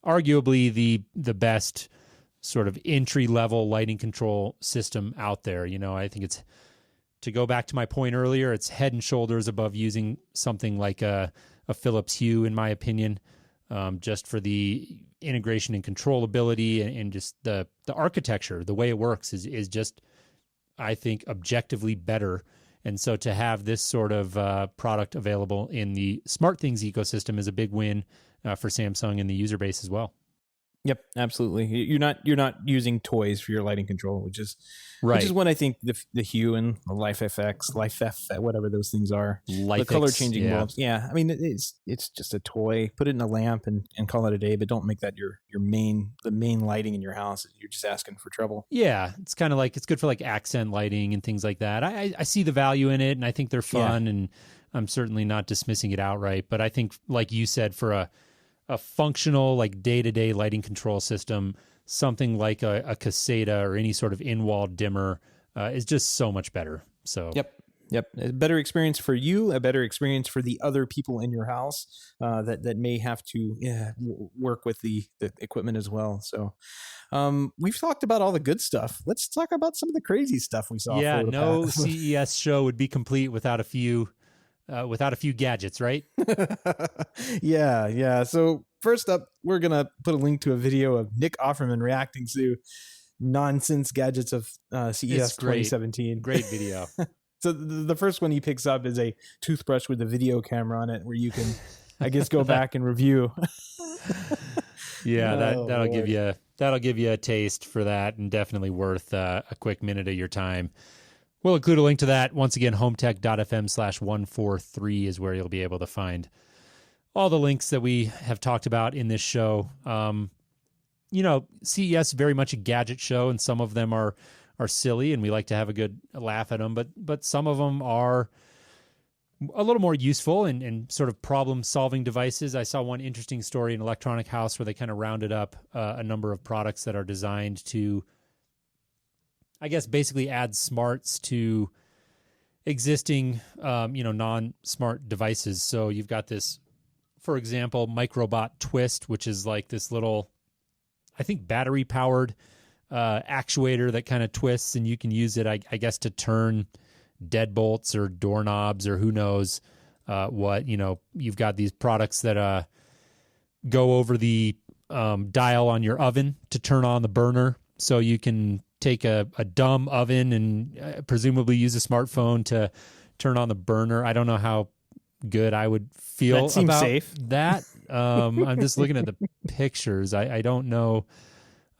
arguably the best sort of entry-level lighting control system out there. I think it's, to go back to my point earlier, it's head and shoulders above using something like a Philips Hue, in my opinion, just for the integration and controllability and just the architecture, the way it works is just, I think, objectively better. And so to have this sort of product available in the SmartThings ecosystem is a big win for Samsung and the user base as well. Yep, absolutely. You're not using toys for your lighting control, which is Right. when I think the Hue and the Life FX, whatever those things are, the Lifex, color changing yeah. bulbs. Yeah, I mean it's just a toy. Put it in a lamp and call it a day, but don't make that your the main lighting in your house. You're just asking for trouble. Yeah, it's kind of like it's good for like accent lighting and things like that. I see the value in it, and I think they're fun, and I'm certainly not dismissing it outright. But I think, like you said, for a functional, like day-to-day lighting control system, something like a Caseta or any sort of in-wall dimmer is just so much better. So Yep. A better experience for you, a better experience for the other people in your house that may have to work with the equipment as well. So we've talked about all the good stuff. Let's talk about some of the crazy stuff we saw. yeah, for the no past. CES show would be complete without a few gadgets, right? Yeah. So first up, we're gonna put a link to a video of Nick Offerman reacting to nonsense gadgets of CES 2017. Great video. So the first one he picks up is a toothbrush with a video camera on it, where you can, I guess, go back and review. Yeah, that'll give you a taste for that, and definitely worth a quick minute of your time. We'll include a link to that. Once again, HomeTech.fm/143 is where you'll be able to find all the links that we have talked about in this show. CES is very much a gadget show, and some of them are silly, and we like to have a good laugh at them. But some of them are a little more useful and sort of problem-solving devices. I saw one interesting story in Electronic House where they kind of rounded up a number of products that are designed to, I guess, basically add smarts to existing, non-smart devices. So you've got this, for example, Microbot Twist, which is like this little, I think, battery-powered actuator that kind of twists, and you can use it, I guess, to turn deadbolts or doorknobs or who knows what. You've got these products that go over the dial on your oven to turn on the burner, so you can take a dumb oven and presumably use a smartphone to turn on the burner. I don't know how good I would feel That seems about safe. that. I'm just looking at the pictures. I don't know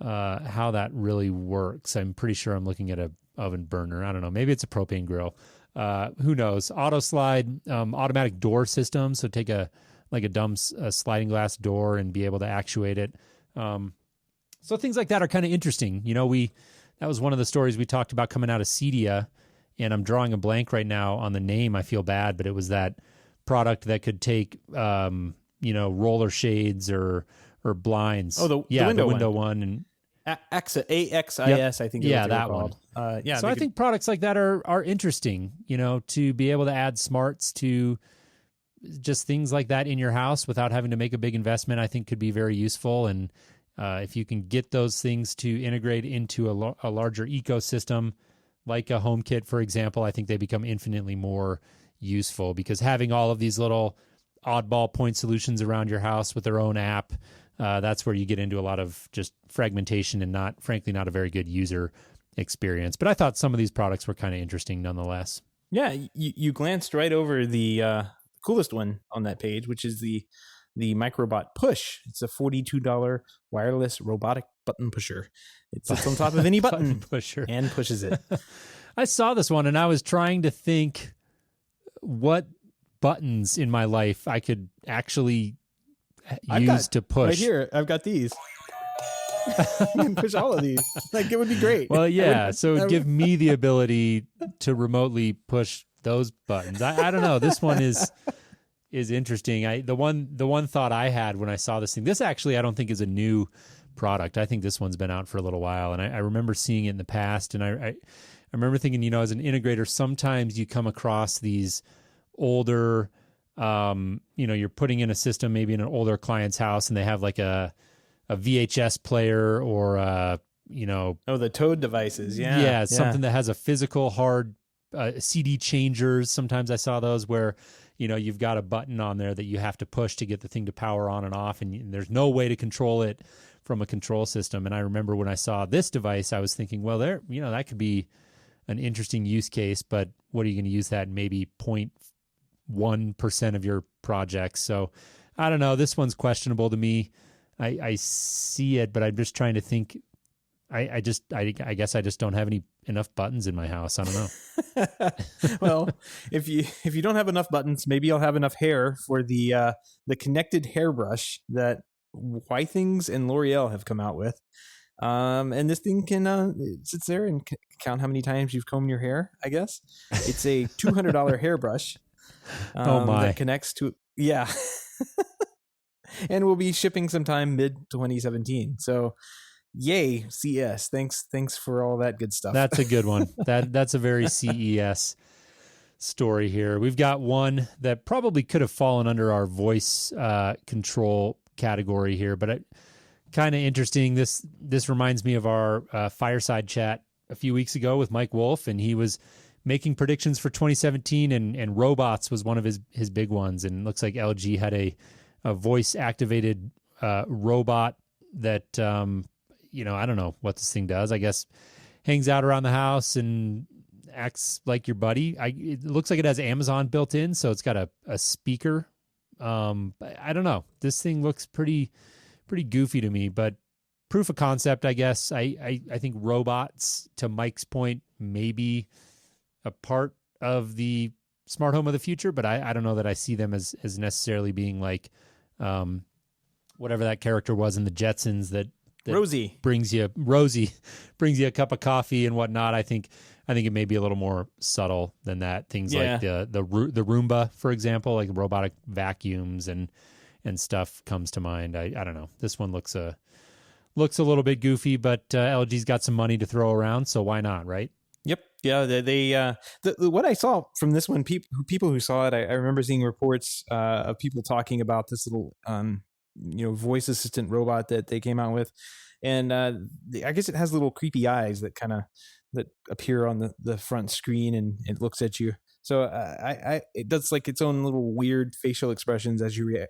how that really works. I'm pretty sure I'm looking at a oven burner. I don't know. Maybe it's a propane grill. Who knows? Auto slide, automatic door system. So take a dumb sliding glass door and be able to actuate it. So things like that are kind of interesting. That was one of the stories we talked about coming out of Cedia, and I'm drawing a blank right now on the name. I feel bad, but it was that product that could take, roller shades or blinds. Oh, the window one. And AXIS, I think. Yeah, that one. So I think products like that are interesting, to be able to add smarts to just things like that in your house without having to make a big investment, I think could be very useful. And if you can get those things to integrate into a larger ecosystem, like a HomeKit, for example, I think they become infinitely more useful, because having all of these little oddball point solutions around your house with their own app, that's where you get into a lot of just fragmentation and frankly not a very good user experience. But I thought some of these products were kind of interesting nonetheless. Yeah, you glanced right over the coolest one on that page, which is the Microbot Push. It's a $42 wireless robotic button pusher. It sits on top of any button pusher and pushes it. I saw this one and I was trying to think what buttons in my life I could actually use to push. Right here, I've got these. You can push all of these. Like, it would be great. Well, yeah. So it would give me the ability to remotely push those buttons. I don't know. This one is interesting. The one thought I had when I saw this thing, this actually I don't think is a new product. I think this one's been out for a little while, and I remember seeing it in the past, and I remember thinking, as an integrator, sometimes you come across these older, you're putting in a system maybe in an older client's house, and they have like a VHS player or the Toad devices. Yeah, something that has a physical hard CD changers. Sometimes I saw those where you've got a button on there that you have to push to get the thing to power on and off, and there's no way to control it from a control system. And I remember when I saw this device, I was thinking, well, that could be an interesting use case, but what are you going to use that in? Maybe 0.1% of your projects. So I don't know. This one's questionable to me. I see it, but I'm just trying to think. I guess I just don't have enough buttons in my house. I don't know. Well, if you don't have enough buttons, maybe you'll have enough hair for the connected hairbrush that Whitings and L'Oreal have come out with. And this thing can it sits there and count how many times you've combed your hair. I guess it's a $200 hairbrush. Oh my! That connects to and we'll be shipping sometime mid 2017. So. Yay, CES. Thanks for all that good stuff. That's a good one. That's a very CES story here. We've got one that probably could have fallen under our voice control category here, but kind of interesting. This reminds me of our fireside chat a few weeks ago with Mike Wolf, and he was making predictions for 2017, and robots was one of his big ones. And it looks like LG had a voice activated robot that I don't know what this thing does. I guess hangs out around the house and acts like your buddy. It looks like it has Amazon built in, so it's got a speaker. I don't know. This thing looks pretty goofy to me, but proof of concept, I guess. I think robots, to Mike's point, maybe a part of the smart home of the future, but I don't know that I see them as necessarily being like whatever that character was in the Jetsons that Rosie brings you a cup of coffee and whatnot. I think it may be a little more subtle than that. Things like the Roomba, for example, like robotic vacuums and stuff comes to mind. I don't know. This one looks a little bit goofy, but LG's got some money to throw around, so why not, right? Yep. Yeah. They what I saw from this one, people who saw it, I remember seeing reports of people talking about this little voice assistant robot that they came out with, and I guess it has little creepy eyes that appear on the front screen, and it looks at you. So it does like its own little weird facial expressions as you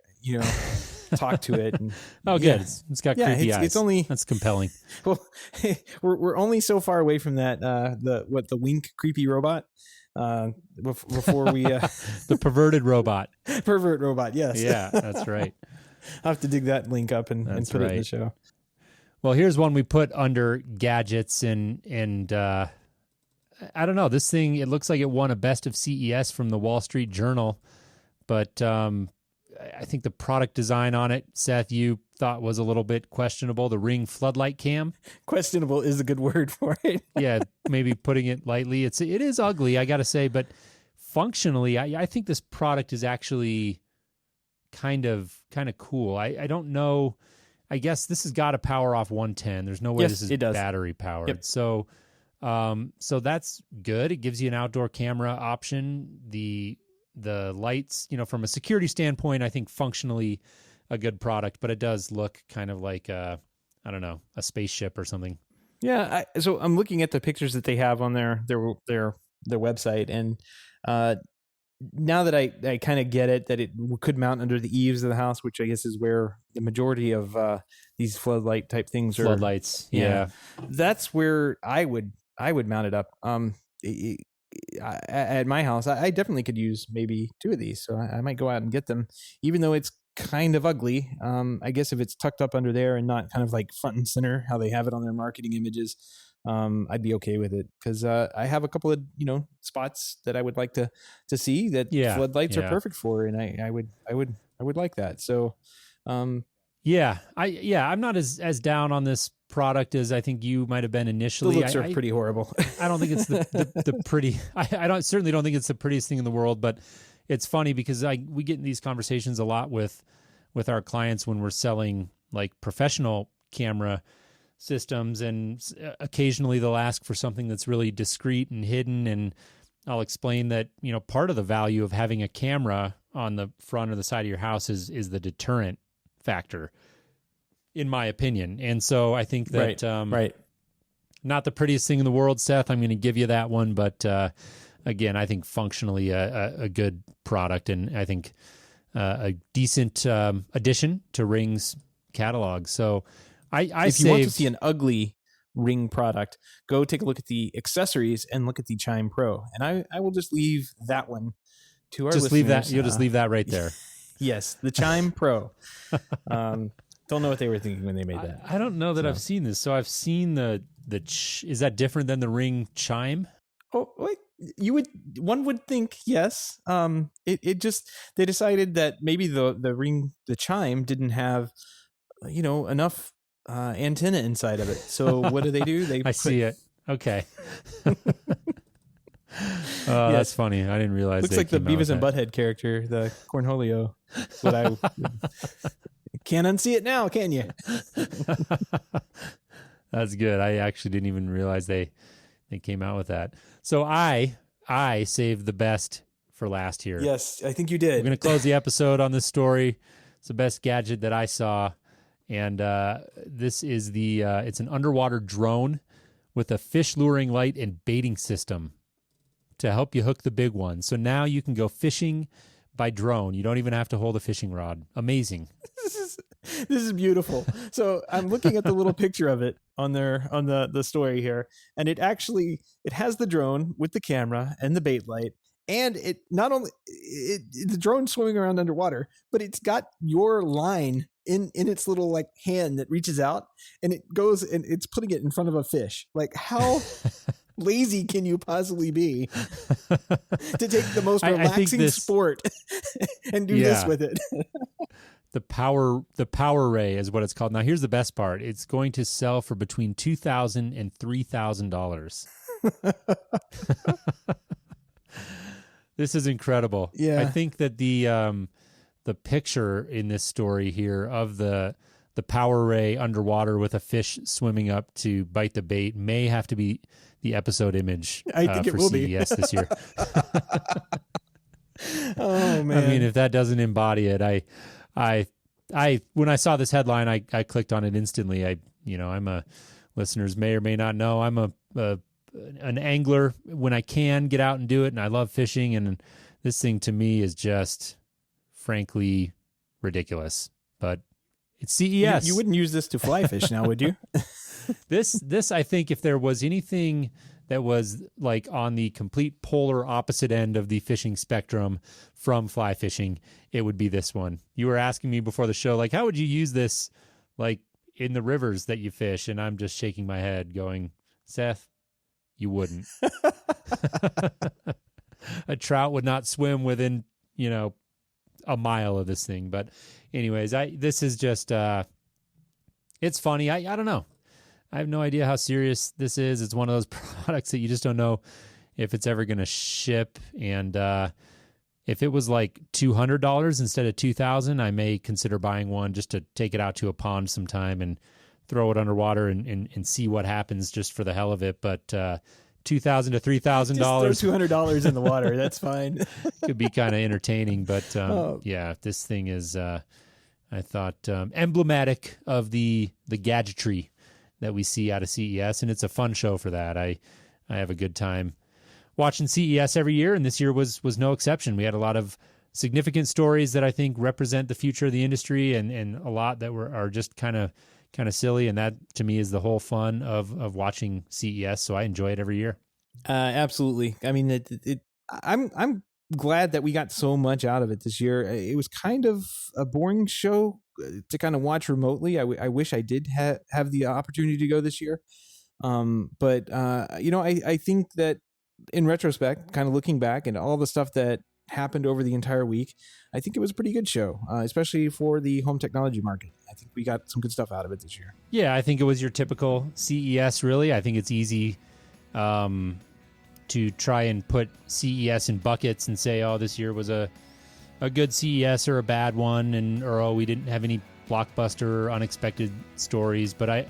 talk to it. And, good. It's got creepy eyes. It's only that's compelling. Well, we're only so far away from that. The wink creepy robot. Before we the perverted robot. Pervert robot. Yes. Yeah, that's right. I'll have to dig that link up and put it in the show. Well, here's one we put under gadgets, and I don't know. This thing, it looks like it won a Best of CES from the Wall Street Journal, but I think the product design on it, Seth, you thought was a little bit questionable. The Ring floodlight cam. Questionable is a good word for it. Yeah, maybe putting it lightly. It is ugly, I got to say, but functionally, I think this product is actually kind of cool. I don't know. I guess this has got to power off 110. There's no way this is battery powered. Yep. So that's good. It gives you an outdoor camera option. The lights, from a security standpoint, I think functionally a good product, but it does look kind of like a spaceship or something. Yeah. So I'm looking at the pictures that they have on their website, and now that I kind of get it, that it could mount under the eaves of the house, which I guess is where the majority of these floodlight type things are. Floodlights, yeah. That's where I would mount it up. At my house, I definitely could use maybe 2 of these, so I might go out and get them, even though it's kind of ugly. I guess if it's tucked up under there and not kind of like front and center, how they have it on their marketing images, I'd be okay with it, because I have a couple of spots that I would like to see that floodlights are perfect for, and I would like that. So I'm not as down on this product as I think you might have been initially. The looks are pretty horrible. I don't think it's the pretty. I certainly don't think it's the prettiest thing in the world, but it's funny because we get in these conversations a lot with our clients when we're selling like professional camera systems, and occasionally they'll ask for something that's really discreet and hidden, and I'll explain that part of the value of having a camera on the front or the side of your house is the deterrent factor, in my opinion. And so I think that right. Not the prettiest thing in the world, Seth, I'm going to give you that one, but again, I think functionally a good product, and I think a decent addition to Ring's catalog. So if you want to see an ugly Ring product, go take a look at the accessories and look at the Chime Pro. And I will just leave that one to our listeners. You'll just leave that right there. Yes, the Chime Pro. Don't know what they were thinking when they made that. I don't know that I've seen this. So I've seen is that different than the Ring chime? Oh, wait. One would think yes. It just, they decided that maybe the chime didn't have, enough antenna inside of it. So what do? They see it. Okay. That's funny. I didn't realize. Looks like the Beavis and Butthead character, the Cornholio. That's what I can't unsee it now, can you? That's good. I actually didn't even realize they came out with that. So I saved the best for last here. Yes, I think you did. We're going to close the episode on this story. It's the best gadget that I saw. And this is it's an underwater drone with a fish luring light and baiting system to help you hook the big one. So now you can go fishing by drone. You don't even have to hold a fishing rod. Amazing. This is beautiful. So I'm looking at the little picture of it on the story here, and it has the drone with the camera and the bait light, and it not only the drone swimming around underwater, but it's got your line in its little like hand that reaches out, and it goes and it's putting it in front of a fish. Like, how lazy can you possibly be to take the most relaxing sport and do this with it? The power ray is what it's called. Now, here's the best part. It's going to sell for between $2,000 and $3,000. This is incredible. Yeah. I think that the picture in this story here of the power ray underwater with a fish swimming up to bite the bait may have to be the episode image I think it will CES this year. Oh, man. I mean, if that doesn't embody it, I when I saw this headline, I clicked on it instantly. I'm listeners may or may not know, I'm an angler when I can get out and do it, and I love fishing, and this thing to me is just frankly ridiculous. But it's CES. You wouldn't use this to fly fish now, would you? This I think if there was anything that was like on the complete polar opposite end of the fishing spectrum from fly fishing, it would be this one. You were asking me before the show, like, how would you use this like in the rivers that you fish? And I'm just shaking my head going, Seth, you wouldn't. A trout would not swim within, a mile of this thing. But anyways, this is just, it's funny. I don't know. I have no idea how serious this is. It's one of those products that you just don't know if it's ever going to ship. And if it was like $200 instead of $2,000, I may consider buying one just to take it out to a pond sometime and throw it underwater and see what happens just for the hell of it. But $2,000 to $3,000. Just throw $200 in the water. That's fine. Could be kind of entertaining. But yeah, this thing is, I thought, emblematic of the gadgetry that we see out of CES, and it's a fun show for that. I have a good time watching CES every year, and this year was no exception. We had a lot of significant stories that I think represent the future of the industry, and a lot that are just kind of silly, and that to me is the whole fun of watching CES. So I enjoy it every year. Absolutely. I mean, I'm glad that we got so much out of it this year. It was kind of a boring show to kind of watch remotely. I wish I did have the opportunity to go this year. But I think that in retrospect, kind of looking back and all the stuff that happened over the entire week, I think it was a pretty good show, especially for the home technology market. I think we got some good stuff out of it this year. Yeah, I think it was your typical CES, really. I think it's easy to try and put CES in buckets and say, oh, this year was a good CES or a bad one, or we didn't have any blockbuster or unexpected stories. But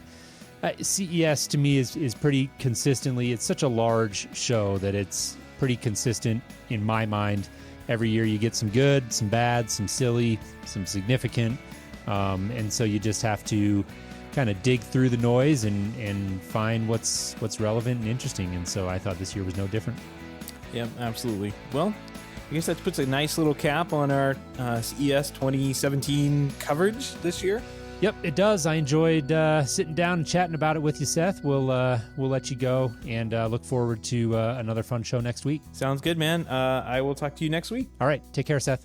CES to me is pretty consistently, it's such a large show that it's pretty consistent in my mind. Every year you get some good, some bad, some silly, some significant. And so you just have to kind of dig through the noise and find what's relevant and interesting. And so I thought this year was no different. Yeah, absolutely. Well, I guess that puts a nice little cap on our CES 2017 coverage this year. Yep, it does. I enjoyed sitting down and chatting about it with you, Seth. We'll let you go and look forward to another fun show next week. Sounds good, man. I will talk to you next week. All right. Take care, Seth.